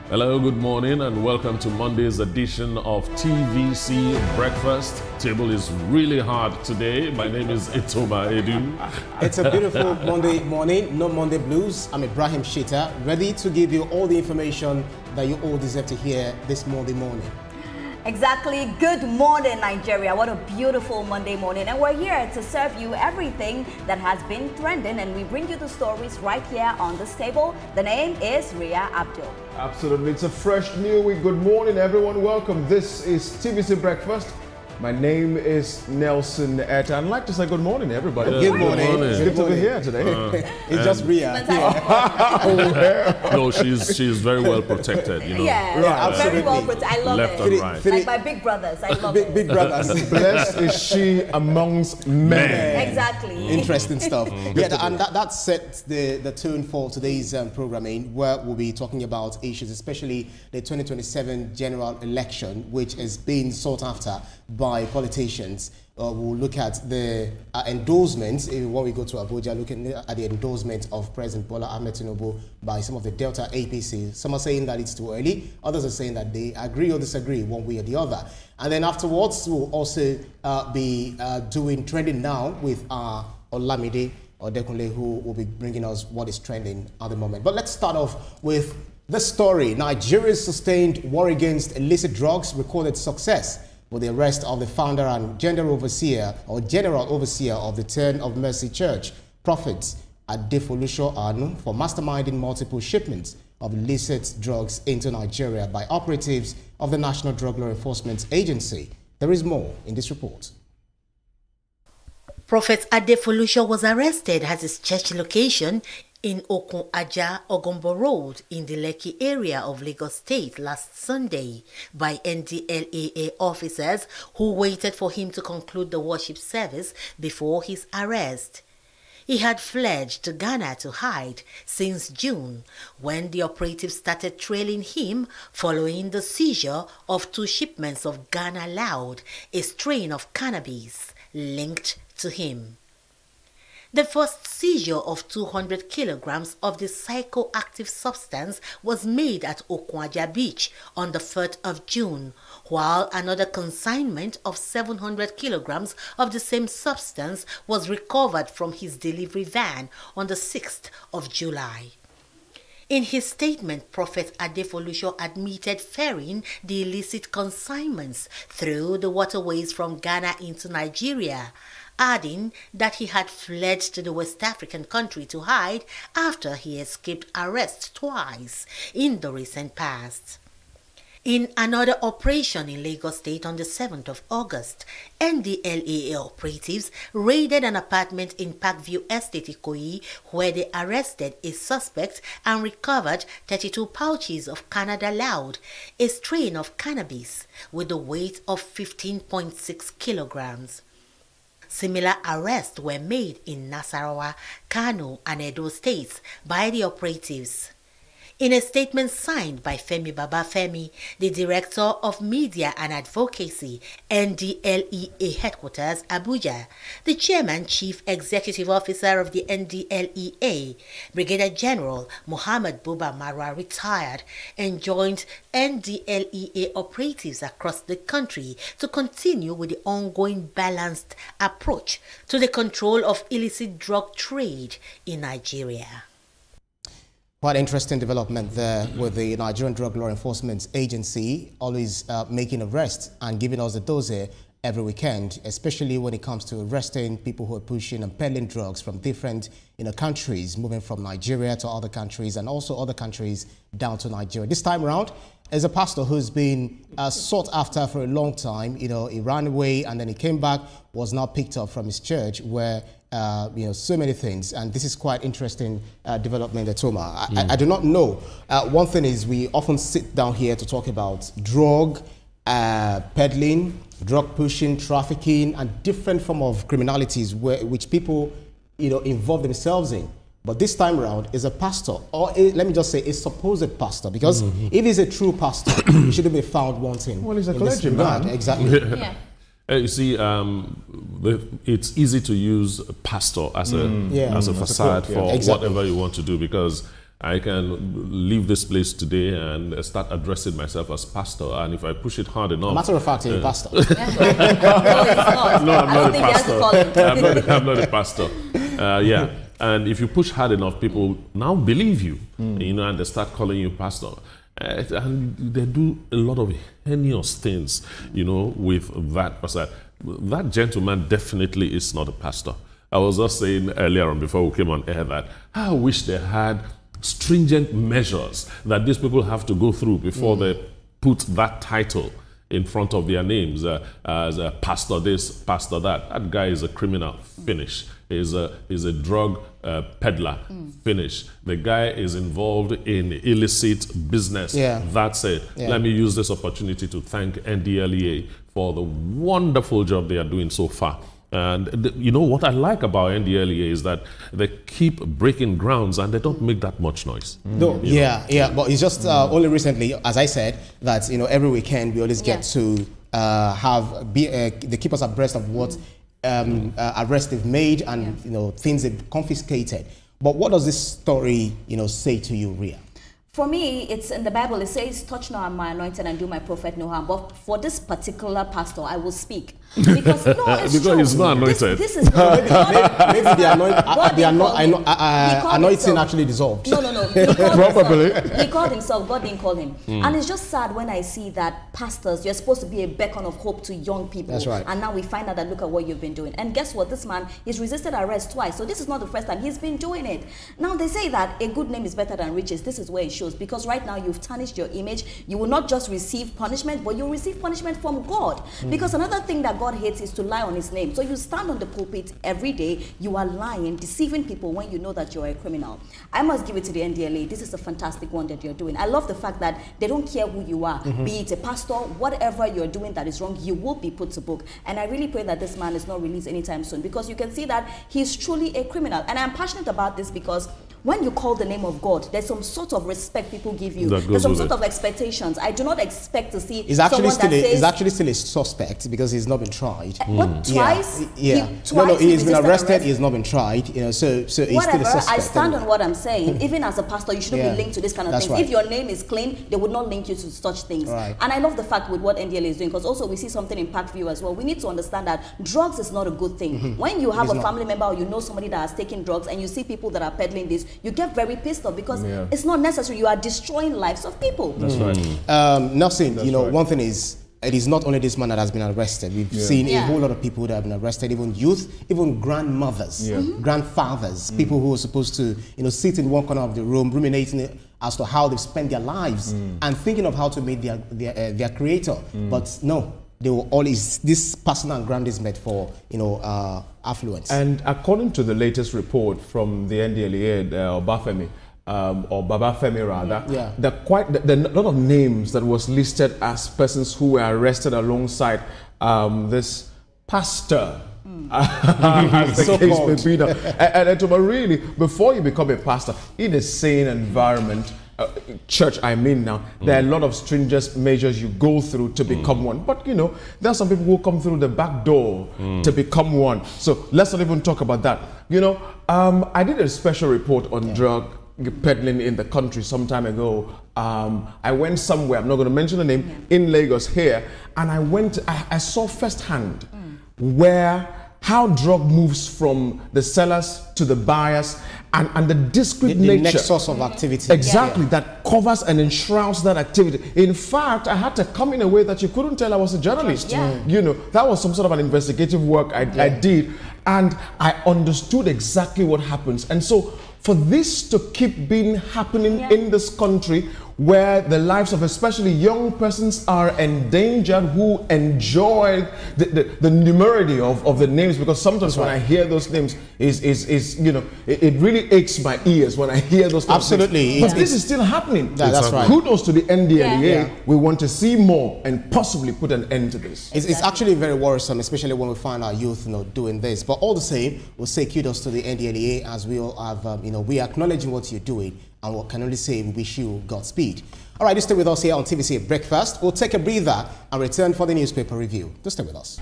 Hello, good morning, and welcome to Monday's edition of TVC Breakfast. Table is really hard today. My name is Itoma Edu. It's a beautiful Monday morning, no Monday blues. I'm Ibrahim Shita, ready to give you all the information that you all deserve to hear this Monday morning. Exactly. Good morning, Nigeria. What a beautiful Monday morning. And we're here to serve you everything that has been trending, and we bring you the stories right here on this table. The name is Ria Abdul. Absolutely. It's a fresh new week. Good morning, everyone. Welcome. This is TVC Breakfast. My name is Nelson Etta. I'd like to say good morning, everybody. Good morning. It's good to be here today. It's just Ria. No, she's very well protected, you know. Yeah, Right, very well absolutely. protected. I love Left it. and right. Like my big brothers. I love it. Big brothers. Blessed is she amongst men. Exactly. Interesting stuff. Yeah, and that sets the tone for today's programming, where we'll be talking about issues, especially the 2027 general election, which is being sought after by politicians. We'll look at the endorsements when we go to Abuja, looking at the endorsement of President Bola Ahmed Tinubu by some of the Delta APC. Some are saying that it's too early. Others are saying that they agree or disagree one way or the other. And then afterwards, we'll also be doing trending now with Olamide Odekunle, who will be bringing us what is trending at the moment. But let's start off with the story. Nigeria's sustained war against illicit drugs recorded success with the arrest of the founder and general overseer of the Turn of Mercy Church, Prophet Adefolusho Anu, for masterminding multiple shipments of illicit drugs into Nigeria by operatives of the National Drug Law Enforcement Agency. There is more in this report. Prophet Adefolusho was arrested at his church location in Okun Aja Ogombo Road in the Lekki area of Lagos State last Sunday by NDLEA officers who waited for him to conclude the worship service before his arrest. He had fled to Ghana to hide since June, when the operatives started trailing him following the seizure of 2 shipments of Ghana Loud, a strain of cannabis linked to him. The first seizure of 200 kilograms of the psychoactive substance was made at Okwaja Beach on the 3rd of June, while another consignment of 700 kilograms of the same substance was recovered from his delivery van on the 6th of July. In his statement, Prophet Adefolusho admitted ferrying the illicit consignments through the waterways from Ghana into Nigeria, adding that he had fled to the West African country to hide after he escaped arrest twice in the recent past. In another operation in Lagos State on the 7th of August, NDLEA operatives raided an apartment in Parkview Estate, Ikoyi, where they arrested a suspect and recovered 32 pouches of Canada Loud, a strain of cannabis with a weight of 15.6 kilograms. Similar arrests were made in Nasarawa, Kano, and Edo states by the operatives. In a statement signed by Femi Babafemi, the Director of Media and Advocacy, NDLEA Headquarters, Abuja, the Chairman Chief Executive Officer of the NDLEA, Brigadier General Muhammad Buba Marwa, retired, enjoined NDLEA operatives across the country to continue with the ongoing balanced approach to the control of illicit drug trade in Nigeria. Quite interesting development there with the Nigerian Drug Law Enforcement Agency always making arrests and giving us the dossier every weekend, especially when it comes to arresting people who are pushing and peddling drugs from different countries, moving from Nigeria to other countries and also other countries down to Nigeria. This time around is a pastor who's been sought after for a long time. He ran away and then he came back, was now picked up from his church where so many things, and this is quite interesting development at Toma. I do not know. One thing is we often sit down here to talk about drug peddling, drug pushing, trafficking, and different form of criminalities which people involve themselves in. But this time around is a pastor, or let me just say a supposed pastor, because if he's a true pastor, he shouldn't be found wanting. Well, he's a clergyman. Exactly. Yeah. You see, it's easy to use pastor as a facade for whatever you want to do, because I can leave this place today and start addressing myself as pastor. And if I push it hard enough... Matter of fact, you're a pastor. No, he's not. No, I'm not a pastor. I'm not a pastor. Yeah. And if you push hard enough, people now believe you, you know, and they start calling you pastor. And they do a lot of heinous things, you know, with that person. That gentleman definitely is not a pastor. I was just saying earlier on before we came on air that I wish they had stringent measures that these people have to go through before they put that title in front of their names as a pastor this, pastor that. That guy is a criminal, finish. Is a drug peddler, finish. The guy is involved in illicit business. That's it. Let me use this opportunity to thank NDLEA for the wonderful job they are doing so far. And you know what I like about NDLEA is that they keep breaking grounds and they don't make that much noise. No, but it's just only recently, as I said, that you know every weekend we always get to they keep us abreast of what arrests they've made and you know things they've confiscated. But what does this story say to you, Ria? For me, it's in the Bible. It says, "Touch not my anointed and do my prophet no harm." But for this particular pastor, I will speak because no, it's because true. he's not anointed. This is God. Maybe the anointing actually dissolved. No. He called himself. God didn't call him. And it's just sad when I see that pastors, you're supposed to be a beacon of hope to young people. That's right. And now we find out that look at what you've been doing. And guess what? This man, he's resisted arrest twice. So this is not the first time he's been doing it. Now they say that a good name is better than riches. This is where it shows. Because right now you've tarnished your image. You will not just receive punishment, but you'll receive punishment from God. Because another thing that God hates is to lie on his name. So you stand on the pulpit every day, you are lying, deceiving people when you know that you're a criminal. I must give it to the NDLEA. This is a fantastic one that you're doing. I love the fact that they don't care who you are, be it a pastor, whatever you're doing that is wrong, you will be put to book. And I really pray that this man is not released anytime soon because you can see that he's truly a criminal. And I'm passionate about this because when you call the name of God, there's some sort of respect people give you. There's some sort of expectations. I do not expect to see he's actually still a suspect because he's not been tried. What, twice? He's been arrested. He's not been tried. So he's still a suspect. I stand on what I'm saying. Even as a pastor, you shouldn't be linked to this kind of things. Right. If your name is clean, they would not link you to such things. Right. And I love the fact with what NDLEA is doing because also we see something in Parkview as well. We need to understand that drugs is not a good thing. When you have a family member or you know somebody that has taken drugs and you see people that are peddling this, you get very pissed off because it's not necessary. You are destroying lives of people. That's right. Nelson, one thing is, it is not only this man that has been arrested. We've seen a whole lot of people that have been arrested, even youth, even grandmothers, grandfathers, people who are supposed to, sit in one corner of the room, ruminating as to how they've spent their lives and thinking of how to meet their creator. But no, they were always this personal aggrandizement for, affluence. And according to the latest report from the NDLEA, Obafemi, or Babafemi rather, there are a lot of names that was listed as persons who were arrested alongside this pastor. As the case may be now. And really, before you become a pastor, in a sane environment, church I mean now, there are a lot of stringent measures you go through to become one. But there are some people who come through the back door to become one. So let's not even talk about that. I did a special report on drug peddling in the country some time ago. I went somewhere, I'm not going to mention the name, in Lagos here, and I saw firsthand how drug moves from the sellers to the buyers and the discrete nature. The nexus of activity. Exactly, that covers and enshrouds that activity. In fact, I had to come in a way that you couldn't tell I was a journalist. That was some sort of an investigative work I did, and I understood exactly what happens. And so for this to keep happening in this country, where the lives of especially young persons are endangered who enjoy the numerity of the names, because sometimes when I hear those names, it really aches my ears when I hear those names. Absolutely. But this is still happening. That's right. Kudos to the NDLEA. We want to see more and possibly put an end to this. It's actually very worrisome, especially when we find our youth doing this. But all the same, we'll say kudos to the NDLEA, as we all have, we are acknowledging what you're doing. And what can only say we wish you Godspeed. All right, stay with us here on TVC Breakfast. We'll take a breather and return for the newspaper review. Just stay with us.